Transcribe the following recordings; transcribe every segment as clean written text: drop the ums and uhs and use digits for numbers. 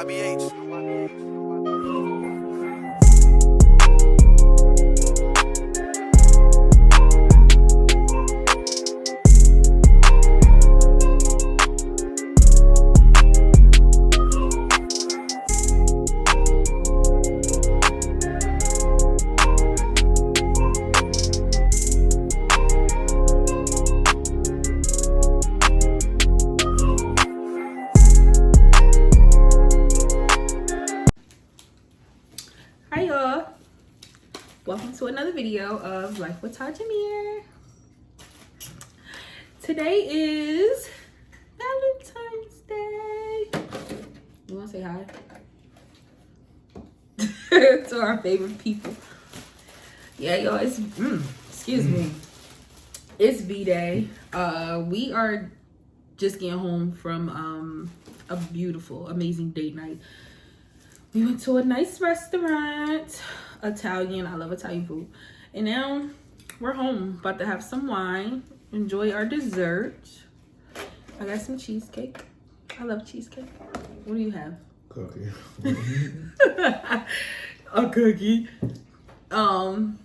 YBH. Hi y'all, welcome to another video of Life with Tajamir. Today is Valentine's Day. You want to say hi to our favorite people? Yeah, y'all, it's excuse me, it's V-Day. We are just getting home from a beautiful, amazing date night. We went to a nice restaurant, Italian. I love Italian food. And now we're home, about to have some wine, enjoy our dessert. I got some cheesecake. I love cheesecake. What do you have? Cookie. A cookie. And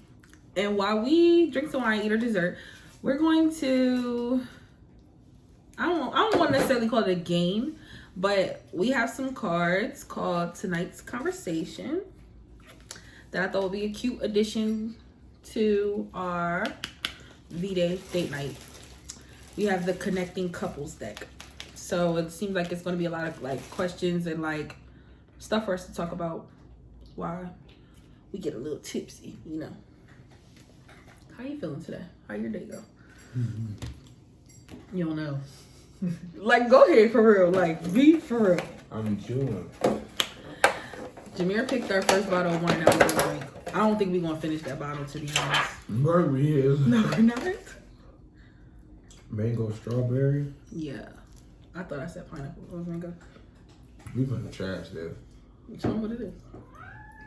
while we drink some wine, eat our dessert, we're going to, I don't want to necessarily call it a game, but we have some cards called Tonight's Conversation that I thought would be a cute addition to our V-Day date night. We have the Connecting Couples deck. So it seems like it's going to be a lot of like questions and like stuff for us to talk about while we get a little tipsy, you know. How you feeling today? How your day go? You don't know. Like, go ahead for real. Like, be for real. I'm chewing. Jameer picked our first bottle of wine that we're gonna drink. I don't think we're gonna finish that bottle, to be honest. Burberry is. No, we're not. Mango strawberry. Yeah. I thought I said pineapple. What was mango? We finna trash this. Tell them what it is.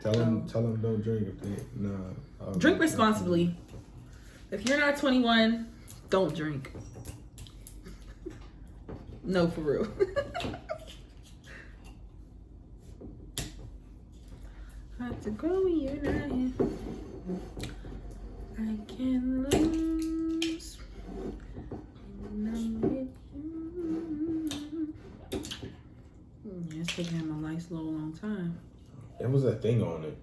Tell them don't drink if they nah. Drink responsibly. If you're not 21, don't drink. No, for real. Hard to go when you're not here. I can lose when I'm with you. Yeah, it's taking him a nice little long time. It was a thing on it.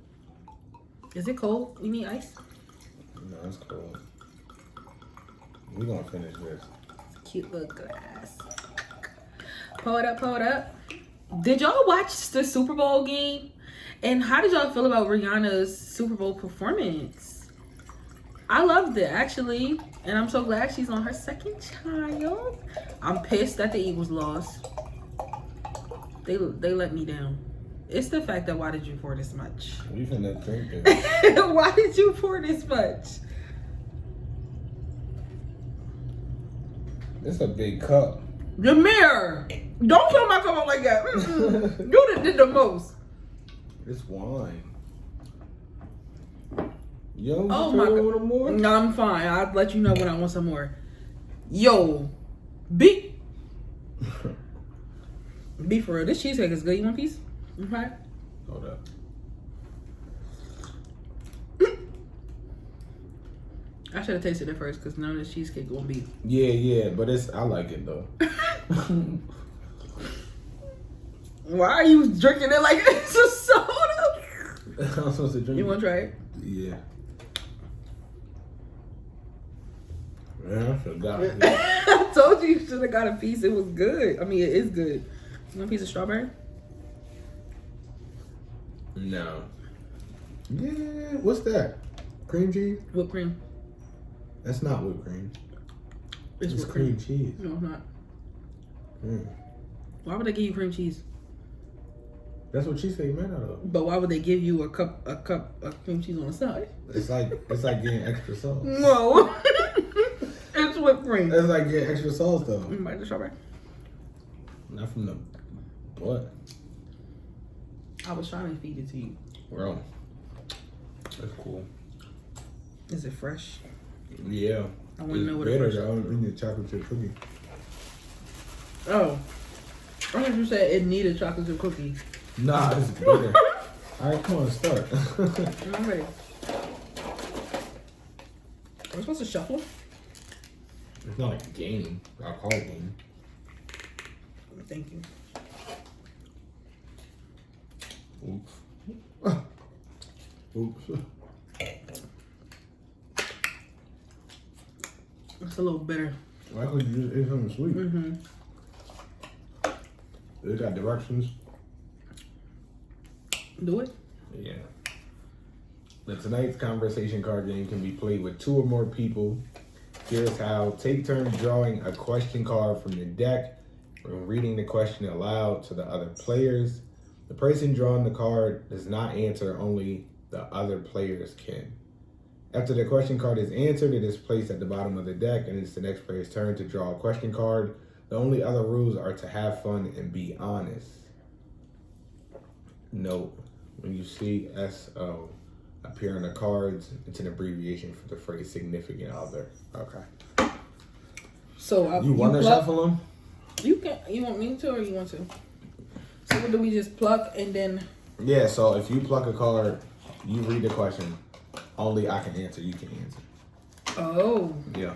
Is it cold? You need ice? No, it's cold. We gonna finish this. Cute little glass. Pull it up, pull it up. Did y'all watch the Super Bowl game? And how did y'all feel about Rihanna's Super Bowl performance? I loved it, actually. And I'm so glad she's on her second child. I'm pissed that the Eagles lost. They let me down. It's the fact that why did you pour this much? We finna drink it. Why did you pour this much? It's a big cup. Jameer, don't fill my cup up like that. You did the most. It's wine. Yo, Oh my God. Want more? No, I'm fine. I'll let you know when I want some more. Yo, be for real. This cheesecake is good. You want a piece? Okay. Hold up. I should have tasted it first because none of this cheesecake won't be. Yeah, but I like it though. Why are you drinking it like it's a soda? I'm supposed to drink. You want to try it? Yeah. Man, I forgot. I told you should have got a piece. It was good. I mean, it is good. You want a piece of strawberry? No. Yeah, what's that? Cream cheese? Whipped cream. That's not whipped cream. It's It's whipped cream cheese. No, it's not. Mm. Why would they give you cream cheese? That's what cheesecake made out of. But why would they give you a cup of cream cheese on the side? It's like getting extra sauce. No. It's whipped cream. It's like getting extra sauce though. Bite the strawberry. Not from the what? I was trying to feed it to you. Bro. That's cool. Is it fresh? Yeah. I want to know what better it was. though. I need a chocolate chip cookie. Oh. I thought you said it needed chocolate chip cookie. Nah, this is bigger. All right, come on, start. I'm ready. We're supposed to shuffle? It's not like a game, a card game. Thank you. Oops. Oops. It's a little bitter. Why could you just eat something sweet? Mm-hmm. They got directions. Do it? Yeah. The tonight's conversation card game can be played with 2 or more people. Here's how. Take turns drawing a question card from the deck and reading the question aloud to the other players. The person drawing the card does not answer, only the other players can. After the question card is answered, it is placed at the bottom of the deck and it's the next player's turn to draw a question card. The only other rules are to have fun and be honest. Note, when you see SO appear on the cards, it's an abbreviation for the phrase significant other. Okay. So You want to shuffle them? You can. You want me to, or you want to? So what do we just pluck and then? Yeah. So if you pluck a card, you read the question. Only I can answer. You can answer. Oh. Yeah.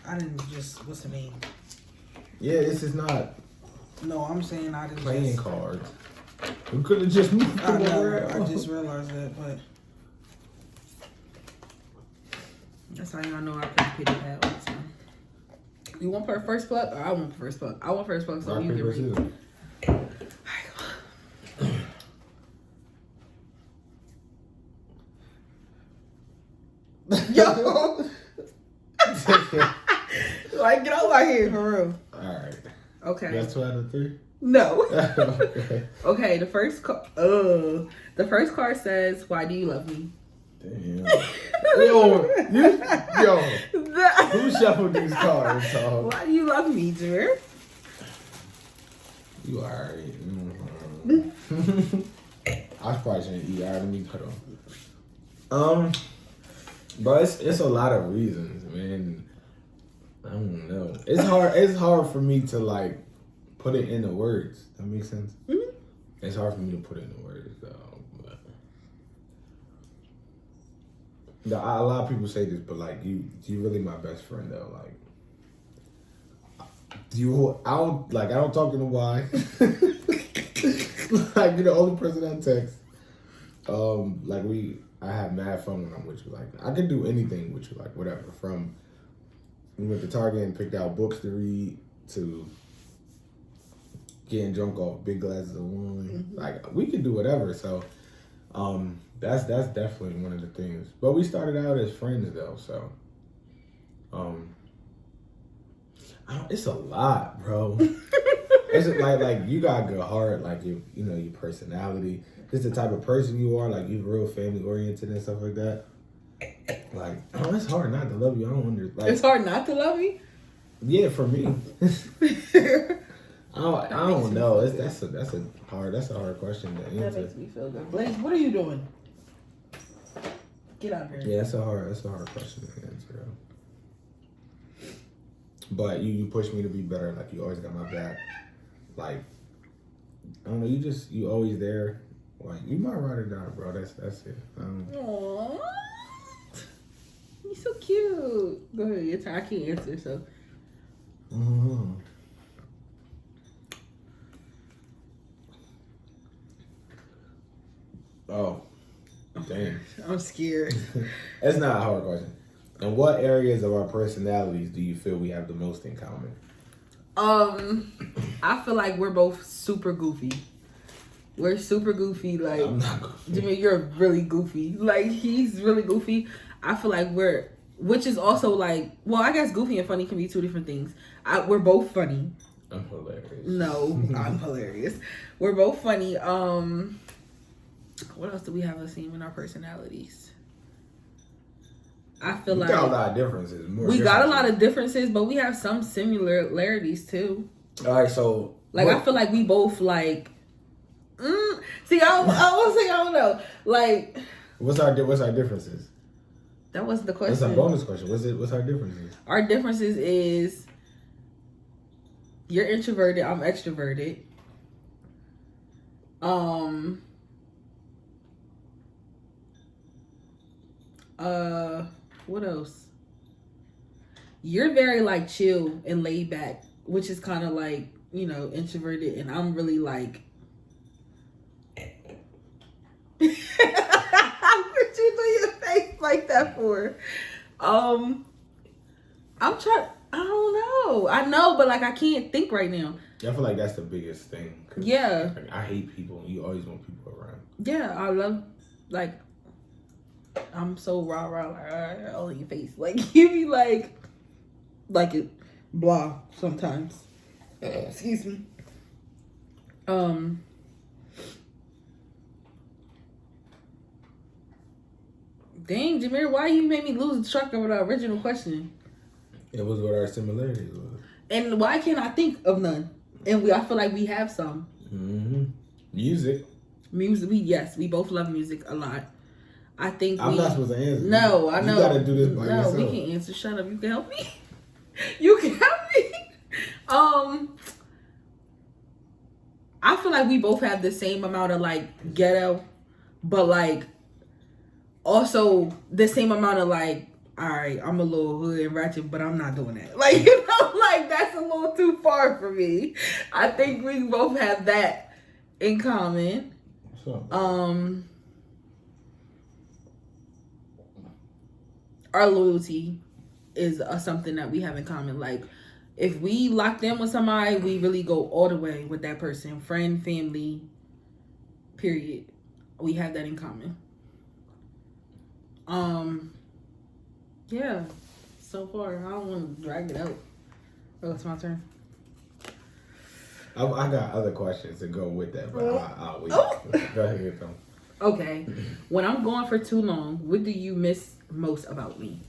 I didn't just. What's the name? Yeah. This is not No, I'm saying I didn't. playing cards. We could have just moved I them know. around. I just realized that, but that's how y'all know I can pity that all the time. You want first pluck, or I want first pluck? I want first pluck, so Rock, you paper, can read. scissors. Yo, like get over here for real. All right. Okay. That's 2 out of 3. No. Okay. Okay. The first card says, "Why do you love me?" Damn. Yo, who shuffled these cards? So Why do you love me, Jameer? you alright. I probably shouldn't eat. Alright, let me put on. But it's a lot of reasons, man. I don't know. It's hard. It's hard for me to like put it into words. That makes sense. Mm-hmm. It's hard for me to put it into words, though. But a lot of people say this, but like you really my best friend, though. Like I don't talk to nobody. Like you're the only person I text. I have mad fun when I'm with you. Like I can do anything with you, like whatever. From we went to Target and picked out books to read to getting drunk off big glasses of wine. Mm-hmm. Like we can do whatever. So that's definitely one of the things. But we started out as friends though, so it's a lot, bro. It's like you got a good heart, like your personality. Just the type of person you are, like you're real family oriented and stuff like that. Like, it's hard not to love you. I don't wonder. Like, It's hard not to love me. yeah, for me. I don't know. That's a hard question to That answer. makes me feel good. Blaze, what are you doing? Get out here. Yeah, that's a hard question to answer. Though. But you push me to be better. Like you always got my back. Like I don't know. You always there. Like you my ride or die, bro. That's it. Aww. You're so cute. Go ahead, your turn. I can't answer, so. Mm-hmm. Oh, dang. I'm scared. That's not a hard question. In what areas of our personalities do you feel we have the most in common? I feel like we're both super goofy. We're super goofy. Like, I'm not goofy. Jimmy, you're really goofy. Like, he's really goofy. I feel like which is also like, well, I guess goofy and funny can be 2 different things. We're both funny. I'm hilarious. No, I'm hilarious. We're both funny. What else do we have the same in our personalities? I feel we like got a lot of differences. We got a lot of differences, but we have some similarities too. All right, so like I feel like we both like. See, I will say I don't know. Like, what's our differences? That wasn't the question. That's a bonus question. What's our differences? Our differences is you're introverted. I'm extroverted. What else? You're very like chill and laid back, which is kind of like, you know, introverted, and I'm really like. What you do your face like that for? I'm trying. I don't know. I know, but like I can't think right now. I feel like that's the biggest thing. Yeah. Like, I hate people. You always want people around. Yeah, I love like. I'm so rah like all in your face. Like you be like it blah sometimes. Excuse me. Dang, Jameer, why you made me lose track of the original question? It was what our similarities was. And why can't I think of none? And I feel like we have some. Music. We both love music a lot. I think I'm not supposed to answer. No, I know. You gotta do this by yourself. No, we can't answer. Shut up. You can help me. You can help me. I feel like we both have the same amount of like ghetto, but like also the same amount of like, all right, I'm a little hood and ratchet, but I'm not doing that. Like, you know, like that's a little too far for me. I think we both have that in common. Our loyalty is something that we have in common. Like, if we locked in with somebody, we really go all the way with that person. Friend, family, period. We have that in common. Yeah. So far, I don't want to drag it out. Oh, it's my turn. I got other questions to go with that, but I'll wait. Oh. Go ahead, though. Okay. When I'm gone for too long, what do you miss most about me?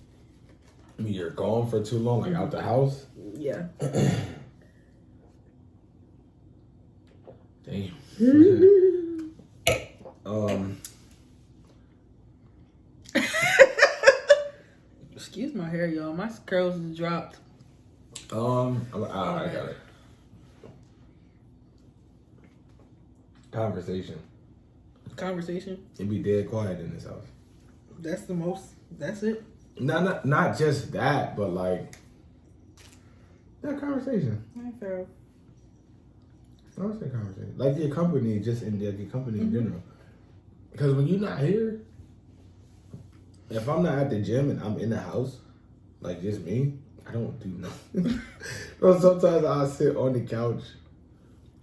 You're gone for too long, like out the house? Yeah. Damn. Excuse my hair, y'all. My curls is dropped. I got it. Conversation. It'd be dead quiet in this house. That's it. Not just that, but like that conversation. Fair. I would say conversation. Like your company, just in your company in general. Because when you're not here, if I'm not at the gym and I'm in the house, like just me, I don't do nothing. But sometimes I'll sit on the couch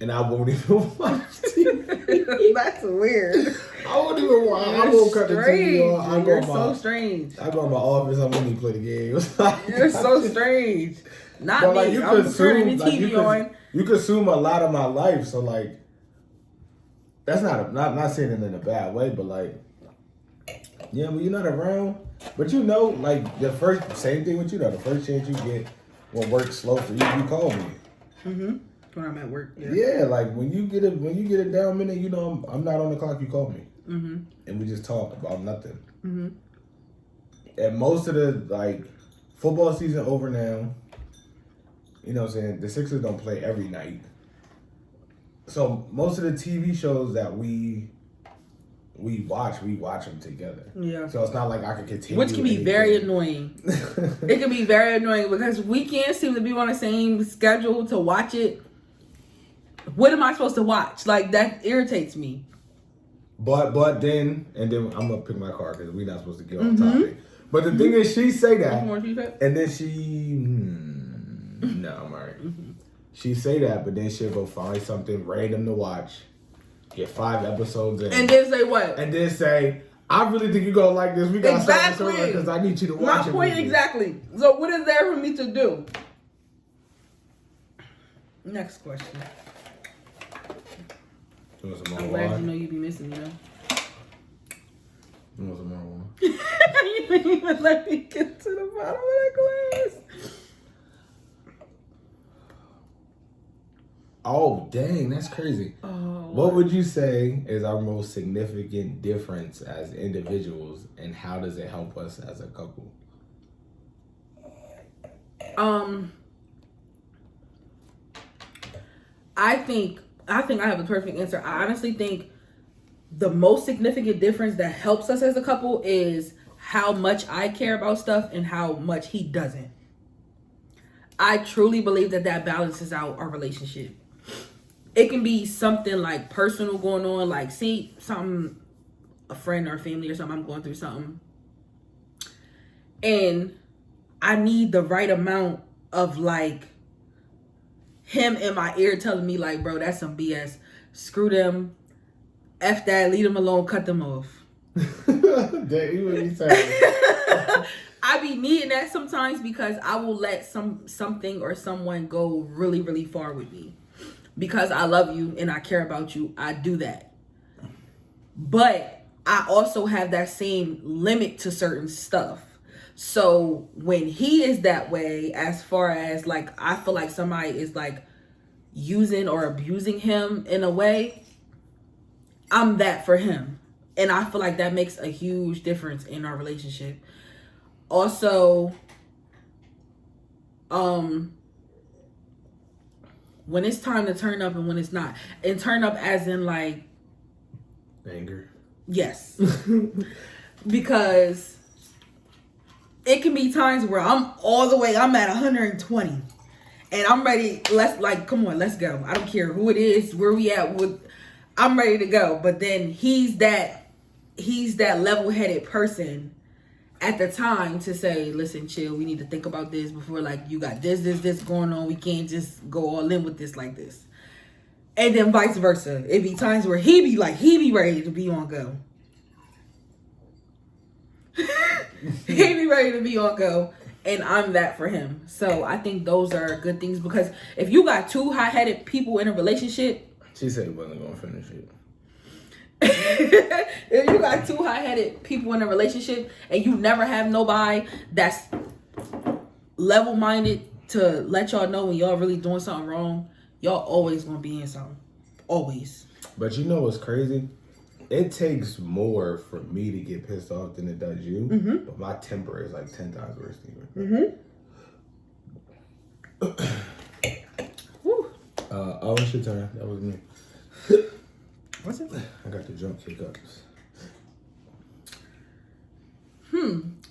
and I won't even watch TV. That's weird. I won't even watch. I won't cut the TV on. You're so strange. I go in my office. I'm only play the games. You're so strange. Not but me. like, you I'm consume, turning the TV on. You consume a lot of my life, so like that's not saying it in a bad way, but like yeah, when you're not around, but you know, like the same thing with you though. The first chance you get when work's slow for you, you call me. When I'm at work. Yeah, like when you get a down minute, you know I'm not on the clock. You call me, and we just talk about nothing. And most of the like football season over now. You know what I'm saying? The Sixers don't play every night. So most of the TV shows that we watch them together. Yeah. So it's not like I can continue. Which can be very annoying. It can be very annoying because we can't seem to be on the same schedule to watch it. What am I supposed to watch? Like, that irritates me. But then I'm gonna pick my card because we're not supposed to get on topic. But the thing is, she say that, and then she. No, I'm alright. She say that, but then she'll go find something random to watch, get 5 episodes in, and then say what? And then say, "I really think you're gonna like this. We got exactly because I need you to watch it." My point exactly. So what is there for me to do? Next question. I'm glad you know you be missing me, though. You want some more water? You didn't even let me get to the bottom of that glass. Oh, dang, that's crazy. What would you say is our most significant difference as individuals, and how does it help us as a couple? I think I think I have a perfect answer. I honestly think the most significant difference that helps us as a couple is how much I care about stuff and how much he doesn't. I truly believe that balances out our relationship. It can be something like personal going on, like see something, a friend or family or something, I'm going through something, and I need the right amount of like him in my ear telling me like, bro, that's some BS. Screw them. F that. Leave them alone. Cut them off. I be needing that sometimes because I will let something or someone go really, really far with me. Because I love you and I care about you, I do that. But I also have that same limit to certain stuff. So when he is that way, as far as like, I feel like somebody is like using or abusing him in a way, I'm that for him. And I feel like that makes a huge difference in our relationship. Also, when it's time to turn up and when it's not. And turn up as in like anger. Yes. Because it can be times where I'm at 120 and I'm ready. Come on, let's go. I don't care who it is, where we at, I'm ready to go. But then he's that level-headed person at the time to say, listen, chill, we need to think about this before, like, you got this going on. We can't just go all in with this like this. And then vice versa. It be times where he be ready to be on go. He be ready to be on go. And I'm that for him. So I think those are good things, because if you got two hot-headed people in a relationship. She said he wasn't going to finish it. If you got two hot-headed people in a relationship and you never have nobody that's level-minded to let y'all know when y'all really doing something wrong, y'all always gonna be in something. Always. But you know what's crazy? It takes more for me to get pissed off than it does you. Mm-hmm. But my temper is like 10 times worse than you. Woo. Oh, it's your turn. That was me. What's it? I got the jump hiccups.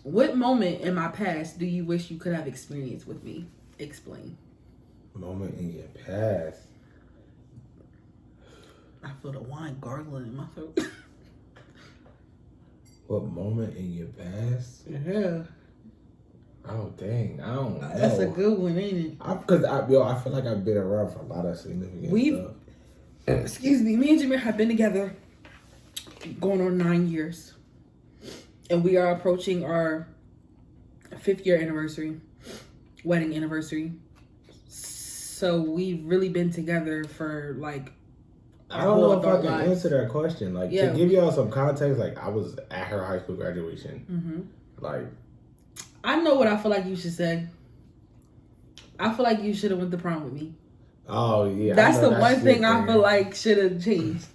What moment in my past do you wish you could have experienced with me? Explain. Moment in your past? I feel the wine gargling in my throat. What moment in your past? Yeah. Oh, dang. I don't know. That's a good one, ain't it? Because I feel like I've been around for a lot of significant stuff. Excuse me, me and Jameer have been together going on 9 years. And we are approaching our 5th year anniversary, wedding anniversary. So we've really been together for like I don't know if I can answer that question. Like, to give y'all some context, like, I was at her high school graduation. Mm-hmm. Like, I know what I feel like you should say. I feel like you should have went to prom with me. Oh yeah, that's the one thing I feel like should have changed.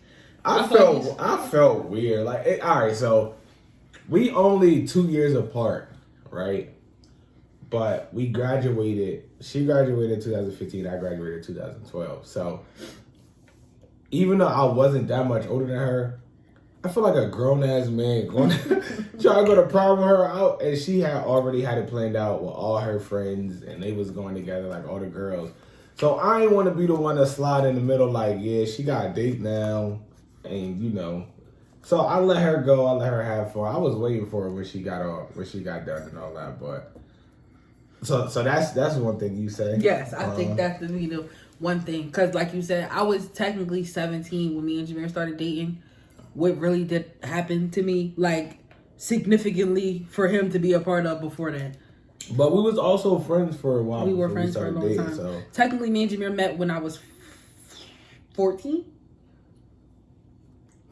I felt weird. Like, all right, so we only 2 years apart, right? But we graduated. She graduated in 2015. I graduated in 2012. So even though I wasn't that much older than her, I feel like a grown ass man going trying to go to prom with her out, and she had already had it planned out with all her friends, and they was going together like all the girls. So I didn't want to be the one to slide in the middle like, yeah, she got a date now, and you know. So I let her go. I let her have fun. I was waiting for her when she got done and all that. But so that's one thing you say. Yes, I think that's the one thing, because like you said, I was technically 17 when me and Jameer started dating. What really did happen to me, like significantly, for him to be a part of before that. But we was also friends for a while. We were friends for a long time. So technically, me and Jameer met when I was 14.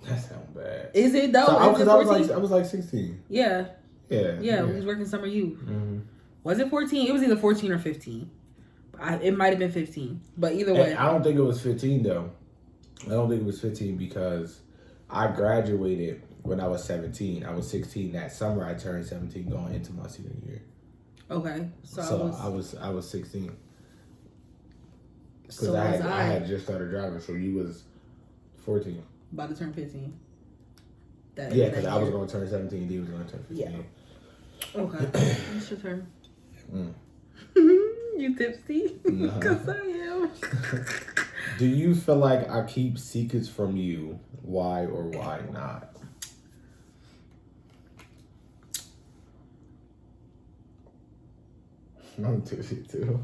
That sounds bad. Is it though? So I was like 16. Yeah. Yeah. We was working summer youth. Mm-hmm. Was it 14? It was either 14 or 15. It might have been 15. But either way. I don't think it was 15 though. I don't think it was 15 because I graduated when I was 17. I was 16 that summer. I turned 17 going into my senior year. Okay. So I was 16. Because I had just started driving, so you was 14. About to turn 15. Yeah, because I was going to turn 17, he was going to turn 15. Yeah. Okay. It's your turn. You tipsy? No. Because I am. Do you feel like I keep secrets from you? Why or why not? I'm tipsy too.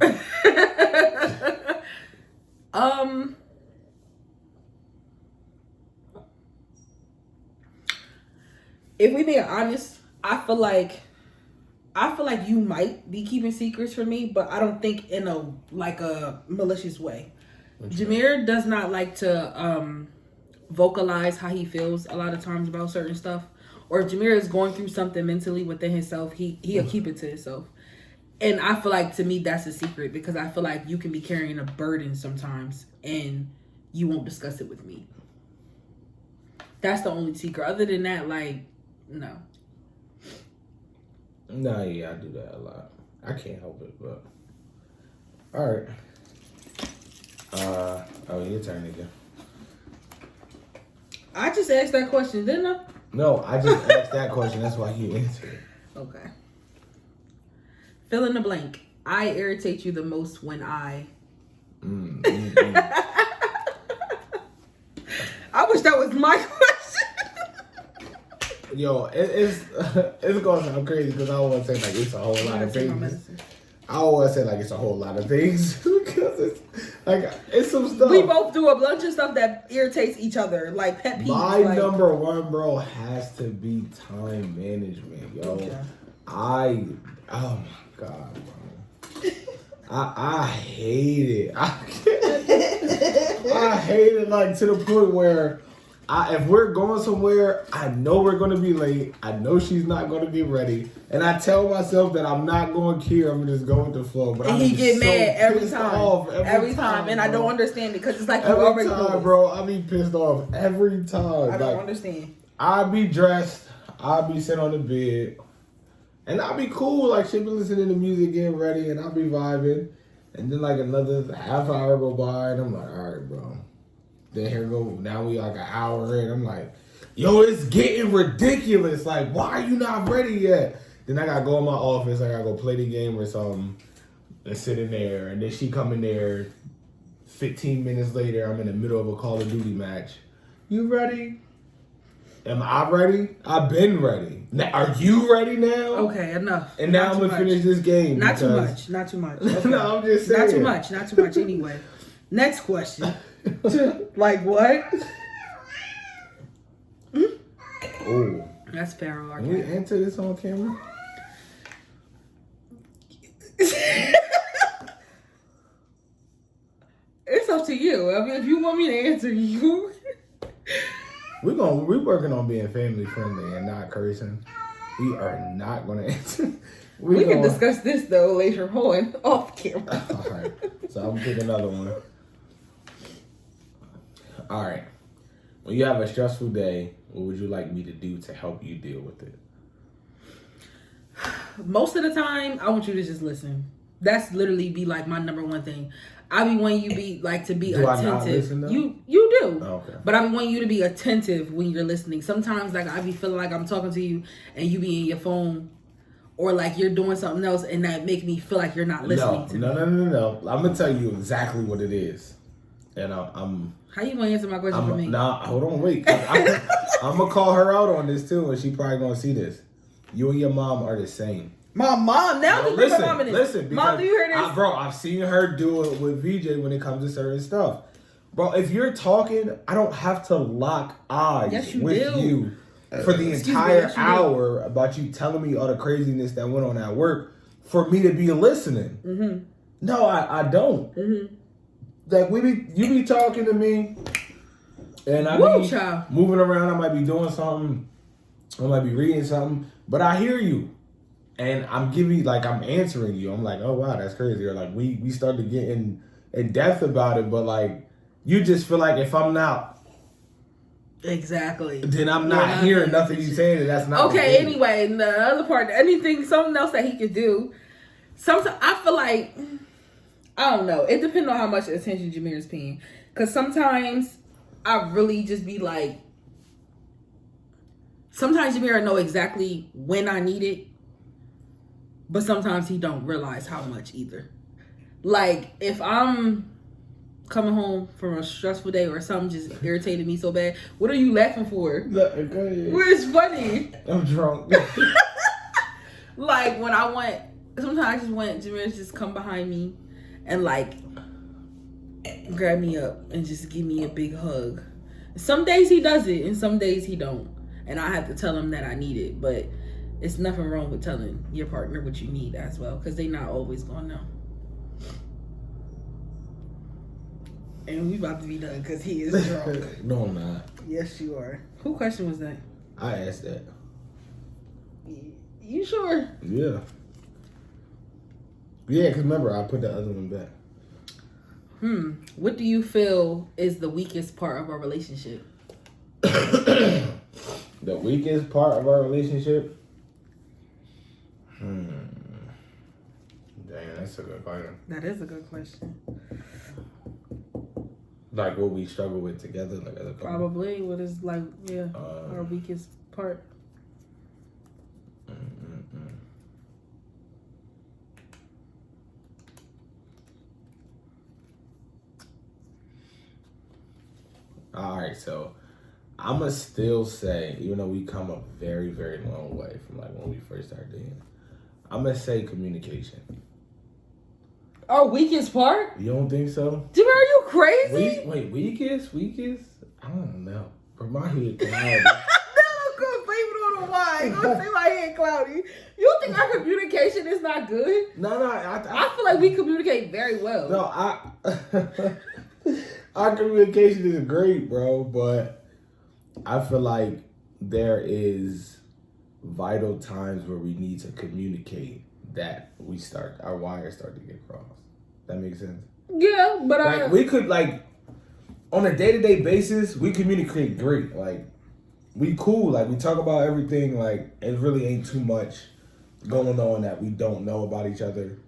If we being honest, I feel like you might be keeping secrets from me, but I don't think in a malicious way. Jameer does not like to vocalize how he feels a lot of times about certain stuff. Or if Jameer is going through something mentally within himself, he'll keep it to himself. And I feel like, to me, that's a secret, because I feel like you can be carrying a burden sometimes and you won't discuss it with me. That's the only secret. Other than that, no. Nah, yeah, I do that a lot. I can't help it, but... Alright. Your turn again. I just asked that question, didn't I? No, I just asked that question. That's why you answered. Okay. Fill in the blank. I irritate you the most when I... I wish that was my question. Yo, it's going to sound crazy because I don't want to say like it's a whole lot of things. I don't want to say like it's a whole lot of things because it's like it's some stuff. We both do a bunch of stuff that irritates each other, like pet peeves. My number one, bro, has to be time management, yo. Okay. Oh my God, bro. I hate it. I hate it like to the point where if we're going somewhere, I know we're going to be late. I know she's not going to get ready. And I tell myself that I'm not going to care. I'm just going with the flow. But he get mad every time. Every time. And I don't understand it because it's like you already know. Every time, bro. I be pissed off every time. I don't understand. I be dressed. I be sitting on the bed. And I'll be cool, like she'll be listening to music, getting ready, and I'll be vibing. And then like another half hour go by, and I'm like, all right, bro. Then here go, now we like an hour in. I'm like, yo, it's getting ridiculous. Like, why are you not ready yet? Then I gotta go in my office, I gotta go play the game or something, and sit in there. And then she come in there, 15 minutes later, I'm in the middle of a Call of Duty match. You ready? Am I ready? I've been ready. Now, are you ready now? Okay, enough. And now I'm going to finish this game. Not too much. Not too much. Okay. No, I'm just saying. Not too much. Not too much anyway. Next question. Like what? Oh. That's Pharaoh. Can we answer this on camera? It's up to you. I mean, if you want me to answer you. We're working on being family friendly and not cursing. We are not going to answer. We can discuss this though later on off camera. All right. So I'm picking another one. All right. When you have a stressful day, what would you like me to do to help you deal with it? Most of the time, I want you to just listen. That's literally be like my number one thing. I be wanting you be like to be attentive. I not listen, though? You do. Oh, okay. But I be wanting you to be attentive when you're listening. Sometimes like I be feeling like I'm talking to you and you be in your phone or like you're doing something else and that make me feel like you're not listening to me. No. I'm gonna tell you exactly what it is. And I'm how you gonna answer my question for me? Nah, hold on, wait. I'm gonna call her out on this too, and she probably gonna see this. You and your mom are the same. My mom? Now you listen, mom in this. Listen, Mom, do you hear this? Bro, I've seen her do it with VJ when it comes to certain stuff. Bro, if you're talking, I don't have to lock eyes with you for the entire hour about you telling me all the craziness that went on at work for me to be listening. Mm-hmm. No, I don't. Mm-hmm. Like you be talking to me, and I be moving around. I might be doing something. I might be reading something, but I hear you. And I'm answering you. I'm like, oh wow, that's crazy. Or like we started getting in depth about it, but like you just feel like if I'm not then I'm not hearing nothing you saying, and that's not okay. Anyway, and the other part, something else that he could do. Sometimes I feel like I don't know. It depends on how much attention Jameer is paying. Because sometimes I really just be like, sometimes Jameer know exactly when I need it, but sometimes he don't realize how much either. Like, if I'm coming home from a stressful day or something just irritated me so bad, what are you laughing for? It's funny. I'm drunk. Like, when I want, sometimes I just want Jameer to just come behind me and, like, grab me up and just give me a big hug. Some days he does it and some days he don't. And I have to tell him that I need it. But it's nothing wrong with telling your partner what you need as well, because they not always going to know. And we about to be done because he is drunk. No, I'm not. Yes, you are. Who question was that? I asked that. You sure? Yeah. Yeah, because remember, I put the other one back. What do you feel is the weakest part of our relationship? The weakest part of our relationship? Damn, that's a good question. That is a good question. Like what we struggle with together, like as a couple? Probably. What is like, our weakest part? All right, so I'm gonna still say, even though we come a very, very long way from like when we first started dating, I'm gonna say communication. Our weakest part? You don't think so? Jimmy, are you crazy? Wait, weakest? I don't know. But my head cloudy. No, I'm gonna blame it on the wine. I'm gonna say my head cloudy. You think our communication is not good? No, I feel like we communicate very well. No, our communication is great, bro, but I feel like there is vital times where we need to communicate that our wires start to get crossed. That makes sense? Yeah, but like, we could, like, on a day-to-day basis, we communicate great. Like, we cool. Like, we talk about everything. Like, it really ain't too much going on that we don't know about each other.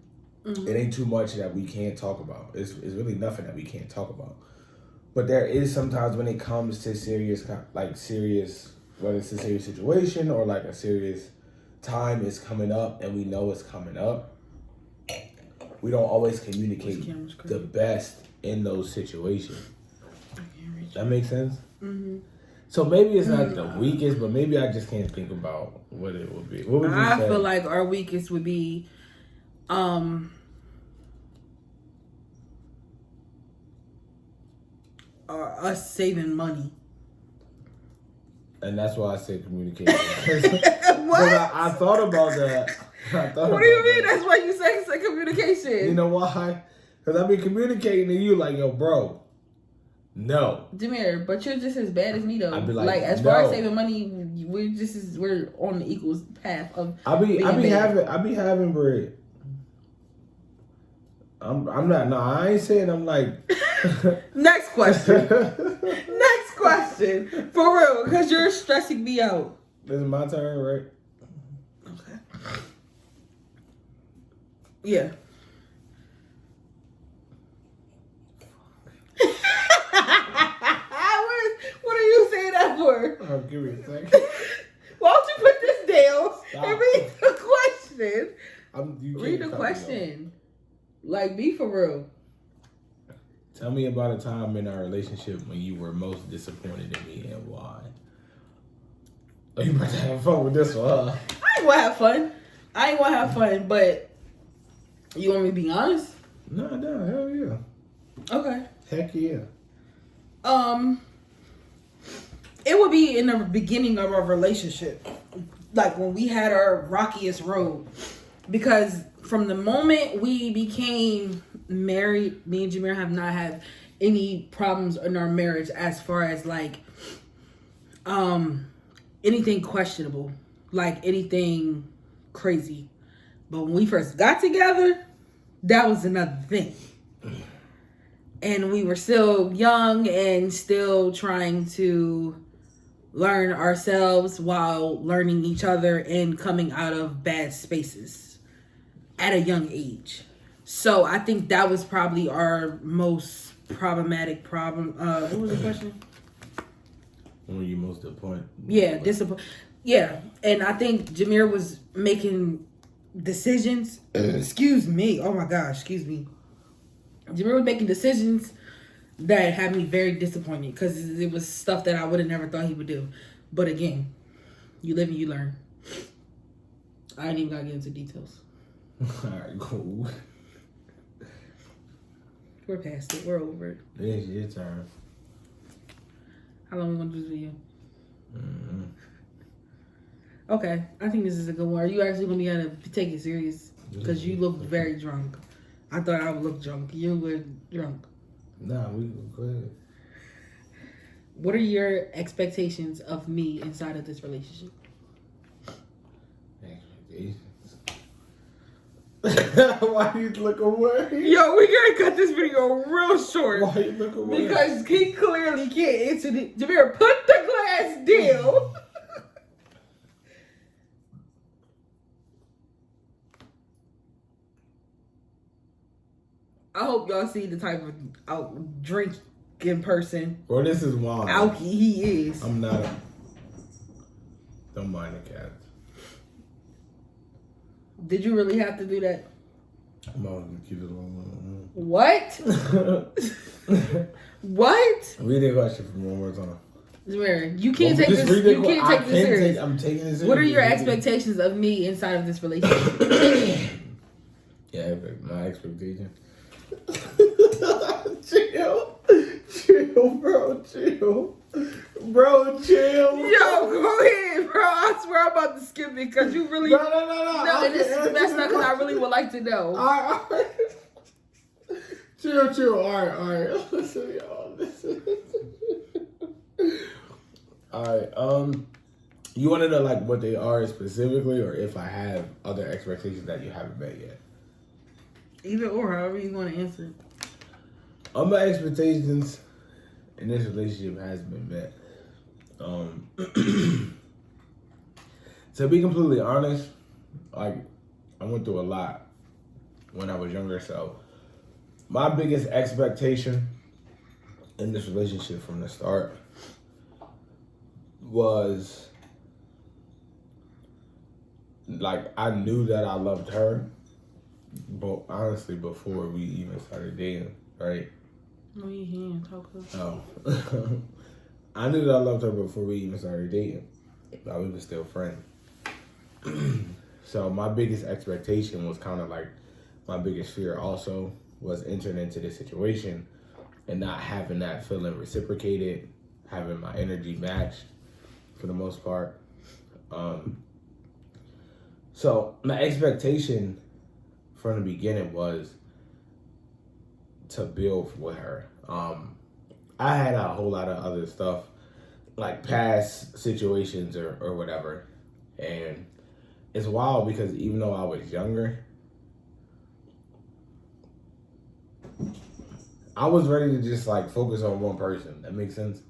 Mm-hmm. It ain't too much that we can't talk about. It's really nothing that we can't talk about. But there is sometimes when it comes to serious, whether it's a serious situation or like a serious time is coming up and we know it's coming up, we don't always communicate the best in those situations. That makes sense? Mm-hmm. So maybe it's not the weakest, but maybe I just can't think about what it would be. What would you say? I feel like our weakest would be us saving money. And that's why I said communication. What? I thought about that. What do you mean? That's why you say communication. You know why? Because I've been communicating to you like, yo, bro, no. Jameer, but you're just as bad as me though. I'd be like as far as saving money, we're on the equal path of. I be having bread. I'm not. No, I ain't saying I'm like. Next question. Next question. For real, because you're stressing me out. This is my turn, right? Okay. Yeah. What are you saying that for? Oh, give me a second. Why don't you put this down and read the question? Read the question. Like, be for real. Tell me about a time in our relationship when you were most disappointed in me and why. Oh, you about to have fun with this one, huh? I ain't gonna have fun, but you want me to be honest? No, hell yeah. Okay. Heck yeah. It would be in the beginning of our relationship. Like when we had our rockiest road. Because from the moment we became married, me and Jameer have not had any problems in our marriage as far as like anything questionable, like anything crazy. But when we first got together, that was another thing. And we were still young and still trying to learn ourselves while learning each other and coming out of bad spaces at a young age. So I think that was probably our most problematic problem. What was the question? When were you most disappointed? Yeah, disappointed. Yeah, and I think Jameer was making decisions. Excuse me. Oh my gosh. Excuse me. Jameer was making decisions that had me very disappointed because it was stuff that I would have never thought he would do. But again, you live and you learn. I ain't even gotta get into details. All right, cool. We're past it. We're over it. It's your turn. How long we gonna do this video? Mm-hmm. Okay, I think this is a good one. Are you actually gonna be able to take it serious? Because you look very drunk. I thought I would look drunk. You were drunk. Nah, we go ahead. What are your expectations of me inside of this relationship? Expectations. Why you look away? Yo, we gotta cut this video real short. Why you look away? Because he clearly can't answer it. Jameer, put the glass down. I hope y'all see the type of drinking person. Bro, this is wild. Alky he is. I'm not. Don't mind the cat. Did you really have to do that? I'm gonna keep it alone. What? What? Read the question from one more time. Jameer, you can't take this. You can't take this serious. I'm taking this serious. What are your expectations of me inside of this relationship? Yeah, my expectation. Chill, bro, chill. Bro, chill. Yo, go ahead, bro. I swear I'm about to skip it because you really. No. No, and this is messed up because I really would like to know. All right. Chill. All right. Listen, y'all. Listen. All right. You want to know like what they are specifically, or if I have other expectations that you haven't met yet? Either or, however you want to answer. My expectations in this relationship hasn't been met. To be completely honest, like I went through a lot when I was younger, so my biggest expectation in this relationship from the start was like I knew that I loved her, but honestly before we even started dating, right? No, you can't talk close. Oh. I knew that I loved her before we even started dating. But we were still friends. So my biggest expectation was kind of like my biggest fear also was entering into this situation and not having that feeling reciprocated, having my energy matched for the most part. So my expectation from the beginning was to build with her. I had a whole lot of other stuff, like past situations or whatever. And it's wild because even though I was younger, I was ready to just like focus on one person. That makes sense?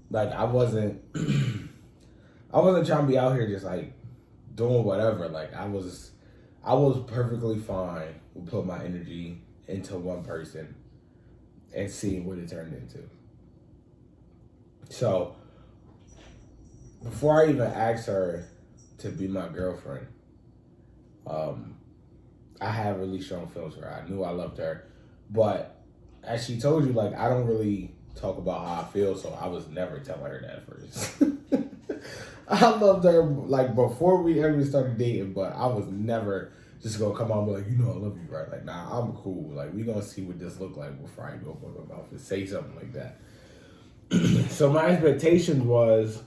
Like I wasn't trying to be out here just like doing whatever. Like I was perfectly fine with putting my energy into one person and seeing what it turned into. So before I even asked her to be my girlfriend, I had really strong feelings for her. I knew I loved her, but as she told you, like I don't really talk about how I feel, so I was never telling her that at first. I loved her like before we ever started dating, but I was never just gonna come out and be like, you know I love you, right? Like, nah, I'm cool. Like, we gonna see what this look like before I go open my mouth and say something like that. So my expectation was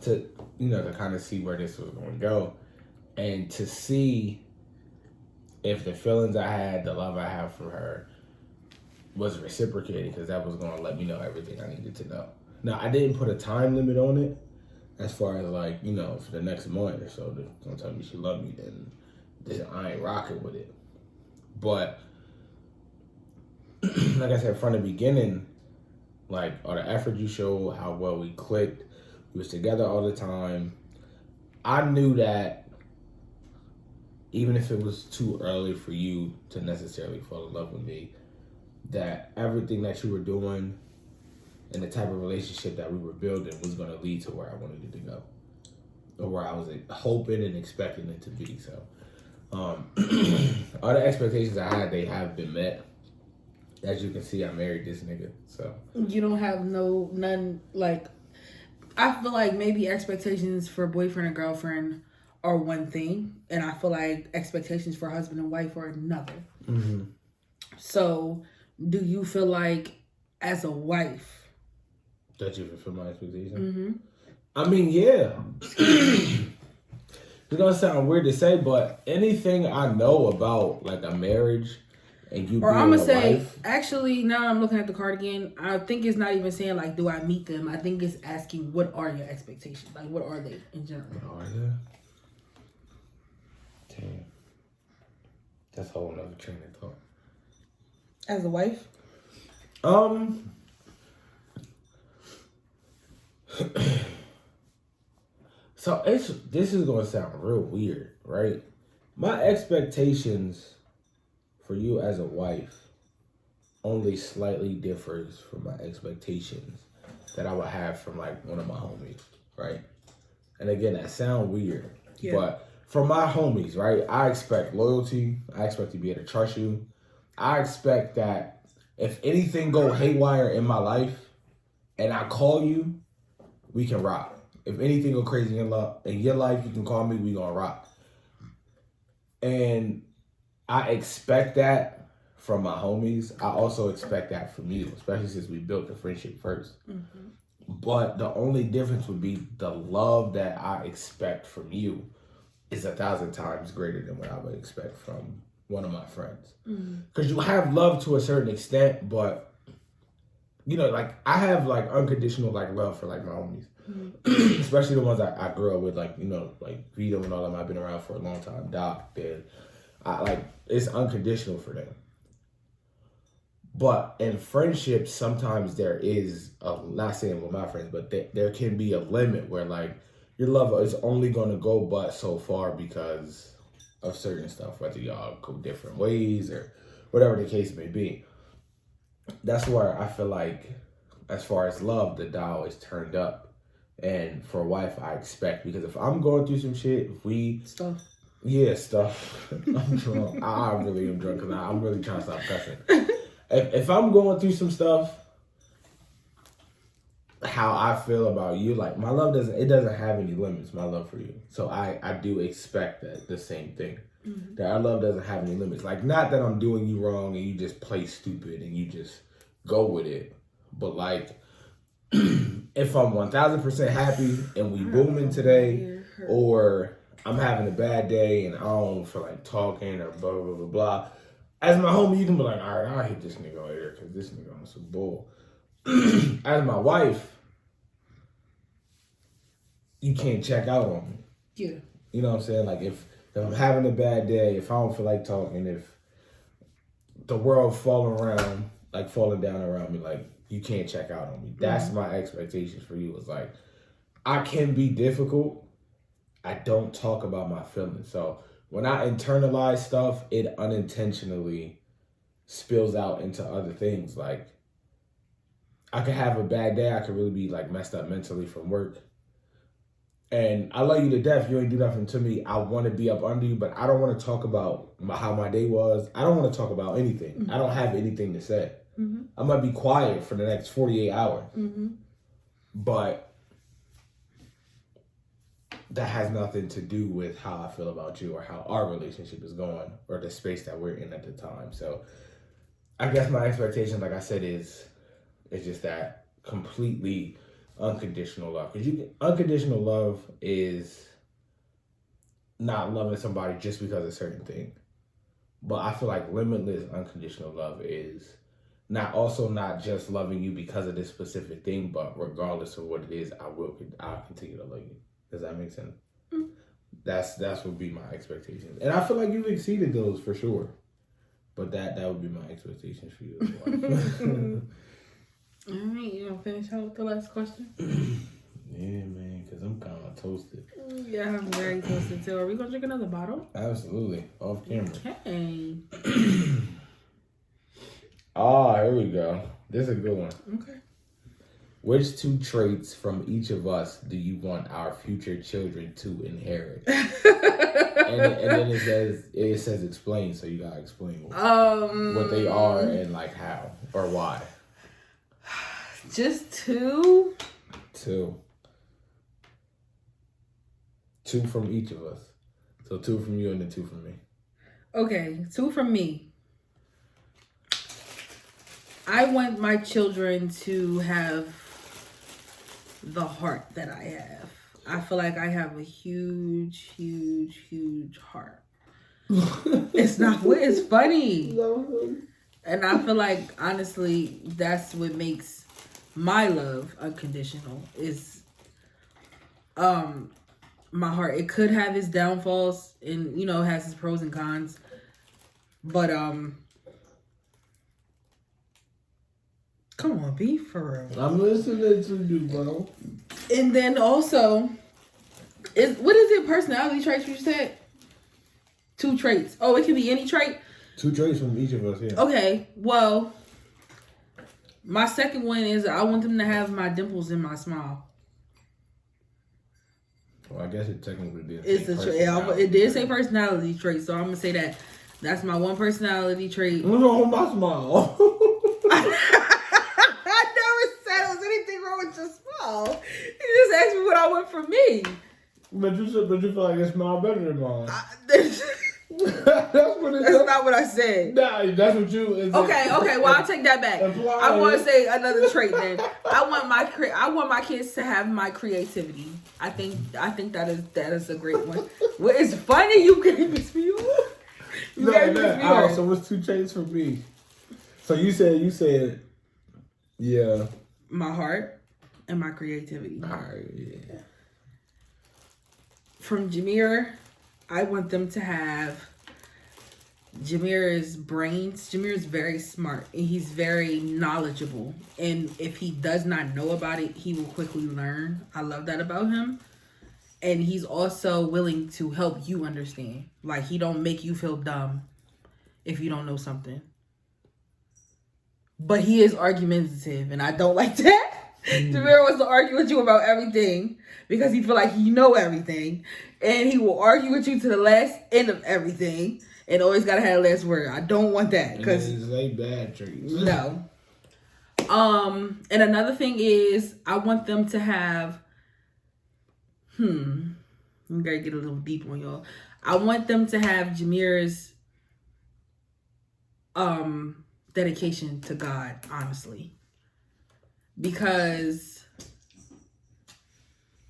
to, to kind of see where this was gonna go and to see if the feelings I had, the love I have for her was reciprocated, because that was gonna let me know everything I needed to know. Now, I didn't put a time limit on it as far as like, for the next month or so, don't tell me she loved me, then I ain't rocking with it. But like I said from the beginning, like all the effort you showed, how well we clicked, we was together all the time. I knew that even if it was too early for you to necessarily fall in love with me, that everything that you were doing and the type of relationship that we were building was going to lead to where I wanted it to go, or where I was hoping and expecting it to be. So, all the expectations I had, they have been met. As you can see, I married this nigga. So you don't have none like. I feel like maybe expectations for boyfriend and girlfriend are one thing, and I feel like expectations for husband and wife are another. Mm-hmm. So, do you feel like, as a wife, that you fulfill my expectations? Mm-hmm. I mean, yeah. It's gonna sound weird to say, but anything I know about like a marriage and you or being I'm gonna a say, wife, actually, now I'm looking at the card again. I think it's not even saying like, do I meet them? I think it's asking, what are your expectations? Like, what are they in general? what are you? Damn, that's a whole nother train of thought. As a wife, so this is gonna sound real weird, right? My expectations for you as a wife only slightly differs from my expectations that I would have from like one of my homies, right? And again, that sound weird, but from my homies, right? I expect loyalty. I expect to be able to trust you. I expect that if anything go haywire in my life and I call you, we can rock. If anything go crazy in your life, you can call me, we gonna rock. And I expect that from my homies. I also expect that from you, especially since we built the friendship first. Mm-hmm. But the only difference would be the love that I expect from you is 1,000 times greater than what I would expect from one of my friends. Because you have love to a certain extent, but you know, like I have like unconditional like love for like my homies, especially the ones I grew up with, like, you know, like Vito and all of them. I've been around for a long time. Doc, then I like, it's unconditional for them. But in friendships, sometimes there is not saying with my friends, but there can be a limit where like your love is only gonna go but so far because of certain stuff, whether y'all go different ways or whatever the case may be. That's where I feel like, as far as love, the dial is turned up. And for a wife, I expect, because if I'm going through some shit, if we stuff. I'm drunk. I really am drunk because I'm really trying to stop cussing. If I'm going through some stuff, how I feel about you, like my love doesn't have any limits, my love for you. So I do expect that the same thing. Mm-hmm. That our love doesn't have any limits. Like, not that I'm doing you wrong and you just play stupid and you just go with it. But like, if I'm 1,000% happy and we booming today, or I'm having a bad day and I don't feel like talking or blah, blah, blah, blah. As my homie, you can be like, all right, I'll hit this nigga later because this nigga on some bull. As my wife, you can't check out on me. Yeah. You know what I'm saying? Like, if I'm having a bad day, if I don't feel like talking, if the world falling down around me, like, you can't check out on me. That's my expectations for you. Is like, I can be difficult. I don't talk about my feelings. So when I internalize stuff, it unintentionally spills out into other things. Like, I could have a bad day. I could really be like messed up mentally from work. And I love you to death. You ain't do nothing to me. I want to be up under you, but I don't want to talk about how my day was. I don't want to talk about anything. Mm-hmm. I don't have anything to say. Mm-hmm. I might be quiet for the next 48 hours. Mm-hmm. But that has nothing to do with how I feel about you or how our relationship is going or the space that we're in at the time. So I guess my expectation, like I said, is just that completely unconditional love. Because unconditional love is not loving somebody just because of a certain thing. But I feel like limitless unconditional love is not just loving you because of this specific thing, but regardless of what it is, I'll continue to love you. Does that make sense? Mm. That's would be my expectations. And I feel like you've exceeded those for sure. But that would be my expectations for you as well. All right, you gonna finish out with the last question? Yeah, man, because I'm kind of toasted. Yeah, I'm very toasted too. Are we going to drink another bottle? Absolutely. Off camera. Okay. Here we go. This is a good one. Okay. Which 2 traits from each of us do you want our future children to inherit? and then it says explain, so you gotta explain what they are and like how or why. Just 2? 2. 2 from each of us. So 2 from you and then 2 from me. Okay, 2 from me. I want my children to have the heart that I have. I feel like I have a huge, huge, huge heart. It's not what it's funny. And I feel like, honestly, that's what makes my love unconditional is my heart. It could have its downfalls and, you know, has its pros and cons. But come on, be for real. I'm listening to you, bro. And then also, what is it? Personality traits you said? 2 traits. Oh, it can be any trait? 2 traits from each of us, yeah. Okay, well, my second one is I want them to have my dimples in my smile. Well, I guess it technically did. It's a trait. It did say personality trait, so I'm going to say that. That's my one personality trait. What's wrong with my smile? I never said there was anything wrong with your smile. You just asked me what I want for me. But you feel like your smile better than mine. That's That's not what I said. Nah, that's what you. Okay. Well, I'll take that back. I want to say another trait. Then I want my kids to have my creativity. I think that is a great one. Well, it's funny you can't miss me off. Alright, so what's 2 traits for me? So you said, yeah. My heart and my creativity. Alright, yeah. From Jameer, I want them to have Jameer's brains. Jameer's very smart and he's very knowledgeable. And if he does not know about it, he will quickly learn. I love that about him. And he's also willing to help you understand. Like, he don't make you feel dumb if you don't know something. But he is argumentative, and I don't like that. Jameer wants to argue with you about everything because he feel like he know everything. And he will argue with you to the last end of everything and always got to have the last word. I don't want that. Because it's a bad trait. No. And another thing is I want them to have... I'm gonna get a little deep on y'all. I want them to have Jameer's dedication to God, honestly. Because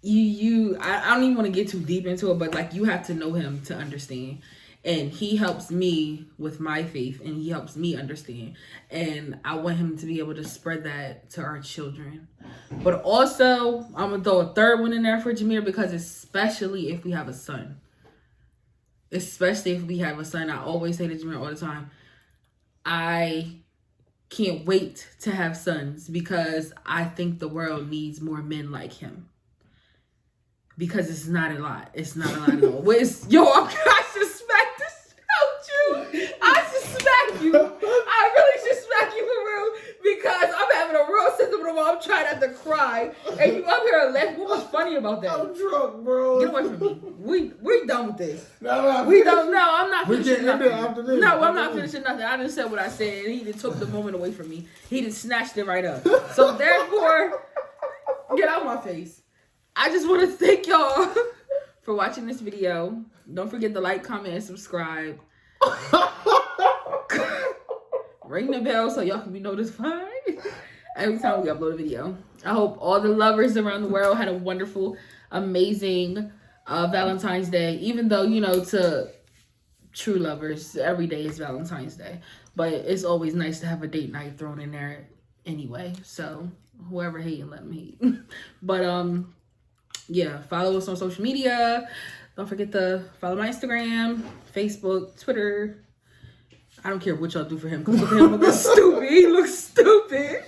I don't even want to get too deep into it, but like you have to know him to understand. And he helps me with my faith and he helps me understand. And I want him to be able to spread that to our children. But also, I'm going to throw a third one in there for Jameer because especially if we have a son. Especially if we have a son. I always say to Jameer all the time, I can't wait to have sons because I think the world needs more men like him. Because it's not a lot. It's not a lot at all. I should smack the shit out you. I should smack you. I really should smack you for real because I'm having a real sense of the moment. I'm trying not to cry. And you up here and laugh. What was funny about that? I'm drunk, bro. Get away from me. We done with this. No, we don't. No, I'm not finishing nothing. After this. No, I'm not finishing nothing. I just said what I said, and he just took the moment away from me. He just snatched it right up. So therefore, get out of my face. I just want to thank y'all for watching this video. Don't forget to like, comment, and subscribe. Ring the bell so y'all can be notified every time we upload a video. I hope all the lovers around the world had a wonderful, amazing Valentine's Day. Even though, to true lovers, every day is Valentine's Day. But it's always nice to have a date night thrown in there anyway. So whoever hating, let them hate. But, yeah, follow us on social media. Don't forget to follow my Instagram, Facebook, Twitter. I don't care what y'all do for him because look at him looking stupid. He looks stupid.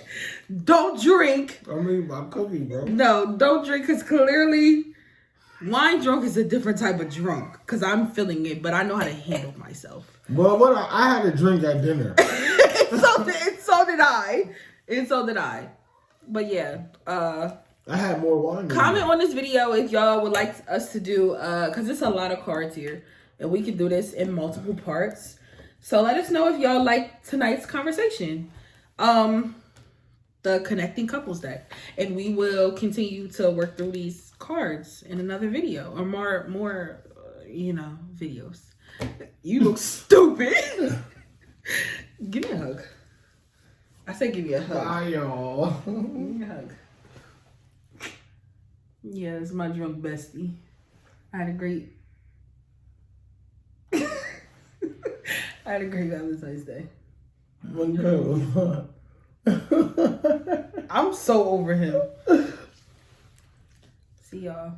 Don't drink. I mean, my cookie, bro. No, don't drink because clearly wine drunk is a different type of drunk because I'm feeling it, but I know how to handle myself. Well, I had a drink at dinner. so did I. And so did I. But yeah, I had more wine. Comment on this video if y'all would like us to do, because it's a lot of cards here. And we can do this in multiple parts. So let us know if y'all like tonight's conversation. The connecting couples deck. And we will continue to work through these cards in another video. Or more videos. You look stupid. Give me a hug. I said give me a hug. Bye, y'all. Give me a hug. Yeah, it's my drunk bestie. I had a great Valentine's Day. I'm so over him. See y'all.